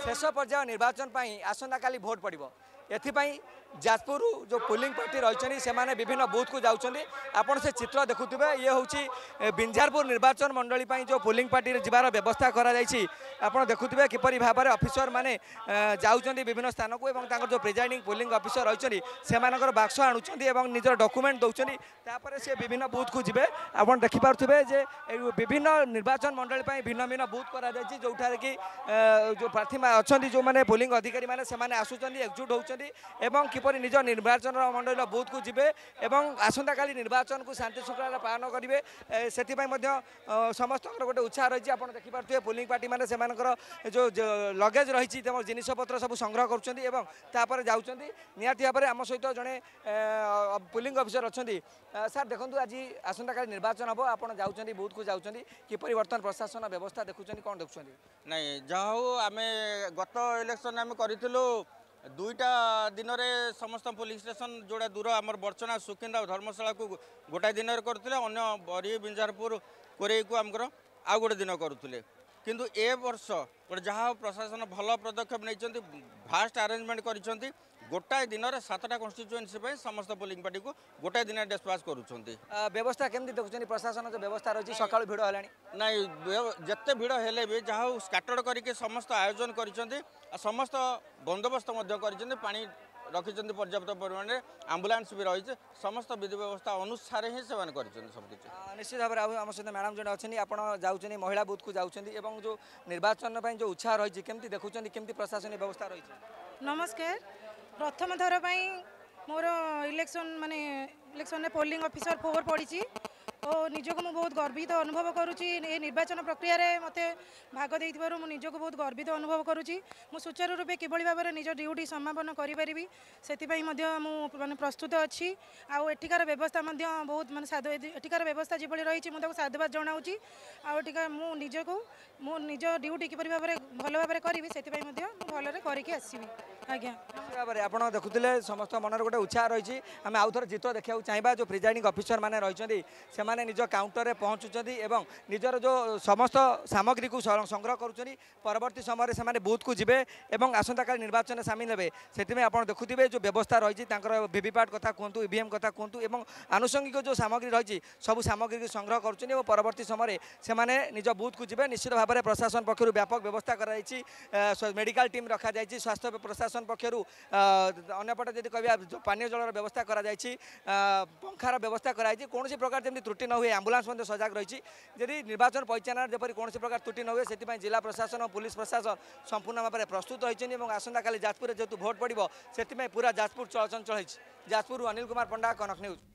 शेष पर्याय निर्वाचन आसंता काली भोट पड़ो एथिपाई जाजपुर जो पोलिंग पार्टी रही से विभिन्न बूथ को जाऊँच आपड़ से चित्र देखुवे ये हूँ बिंजारपुर निर्वाचन मंडली जो पोलिंग पार्टी जीवार व्यवस्था कर देखुवे किपरि भाव में अफिसर मैंने जाऊँच विभिन्न स्थान को जो प्रिजाइडिंग पोलिंग अफिसर रही से बाक्स आणुंट निजर डॉक्यूमेंट दौरान तापर से विभिन्न बूथ को जी आप देखिपे जे विभिन्न निर्वाचन मंडली भिन्न भिन्न बूथ कर जोठार कि जो प्रार्थी अच्छा जो मैंने पोलिंग अधिकारी मैंने आसुच्च एकजुट होती किपरि निज निर्वाचन मंडल बूथ को जी आसंता काली निर्वाचन को शांति श्रृंखला पालन करेंगे से समस्त गोटे उत्साह रही है। आप देखिपे पोलिंग पार्टी मैंने से जो लगेज रही जिनपतर सब संग्रह कर जाऊँच निहाती भाव में आम सहित जड़े पोलिंग अफिसर अच्छा सार देखो आज आसंता काली निर्वाचन हम आप जाऊँच बूथ को जाऊँच किपरि बर्तमान प्रशासन व्यवस्था देखुं कौन देखुं नहीं जहाँ आम गत इलेक्शन आम करूँ दुईटा दिन में समस्त पुलिस स्टेशन जोड़ा दूर आम बर्चना सुकिंदा और धर्मशाला को गोटाए दिन में करुले अन्न बरी बिंजारपुर कोरेई को आमर आउ गोटे दिन करुले किंतु ए वर्ष गोटे जहाँ प्रशासन भल पदक्षेप नहीं भास्ट आरेंजमेंट कर गोटाए दिन में 7टा कन्स्टिट्युएन्सी समस्त पोलिंग पार्टी को गोटाए दिन डिस्पाच करुँच व्यवस्था केमती देखुं प्रशासन जो व्यवस्था रही सका भिड़ है नाई जिते भिड़ हेले भी जहाँ स्काटर्ड करके समस्त आयोजन कर समस्त बंदोबस्त पानी रखी पर्याप्त परिमाण में आम्बुलांस भी रही समस्त विधि व्यवस्था अनुसार ही से सब निश्चित भाव में आम सहित मैडम जो अच्छे आप जाऊँच महिला बूथ को जाऊँच जो निर्वाचन जो उत्साह रही केमती देखुं केमती प्रशासन व्यवस्था रही नमस्कार प्रथम थर मोर इलेक्शन माने इलेक्शन पोलिंग ऑफिसर 4 पड़ी और निजक मुझे बहुत गर्वित अनुभव करुँची निर्वाचन प्रक्रिया रे मते भाग देइथिबारु मु निजक बहुत गर्वित अनुभव करुँची मु सुचारू रूपे किभଳି भाव में निज ड्यूटी समापन करिपारिबी सेतिपई मध्य मु माने प्रस्तुत अच्छी आउ एठिकार व्यवस्था मध्य बहुत माने साधु एठिकार व्यवस्था जिभଳି रही मु ताको साधुवाद जणाउची आउ एठिका मु निज ड्यूटी किभଳି भाव में भल भाव में करी सेतिपई मध्य मु भलरे करिके आसीबी आज्ञा भाव में आप देखुले समस्त मन गोटे उत्साह रही आम आउ थे चित्र देखा चाहिए जो प्रिजाइडिंग अफिसर मैंने रही से निज काउंटर में पहुँचुंट निजर जो समस्त सामग्री को संग्रह करुँच परवर्ती समय से बूथ को जी और आसंता काली निर्वाचन में सामिल हे से आप देखुए जो व्यवस्था रही वीवीपैट कथा कहतु ईवीएम कथा कहतु और आनुषंगिक जो सामग्री रही सब सामग्री को संग्रह करुँच परवर्ती समय से निज बूथ को जी निश्चित भाव में प्रशासन पक्षर व्यापक व्यवस्था कर मेडिकल टीम रखा जाए स्वास्थ्य प्रशासन पक्षर अंपटे जब कह पानीय जल व्यवस्था कर पंखार व्यवस्था कराई कौन प्रकार जमी त्रुटि न हुए आम्बुलांस सजग रही जदि निर्वाचन परिचालन जपरी कौन प्रकार त्रुटि न हुए से जिला प्रशासन और पुलिस प्रशासन संपूर्ण भाव में प्रस्तुत रही आसंता काली जाजपुर जेहेतु भोट पड़ो से पूरा जाजपुर चलचंचल जाजपुर अनिल कुमार पंडा कनक न्यूज।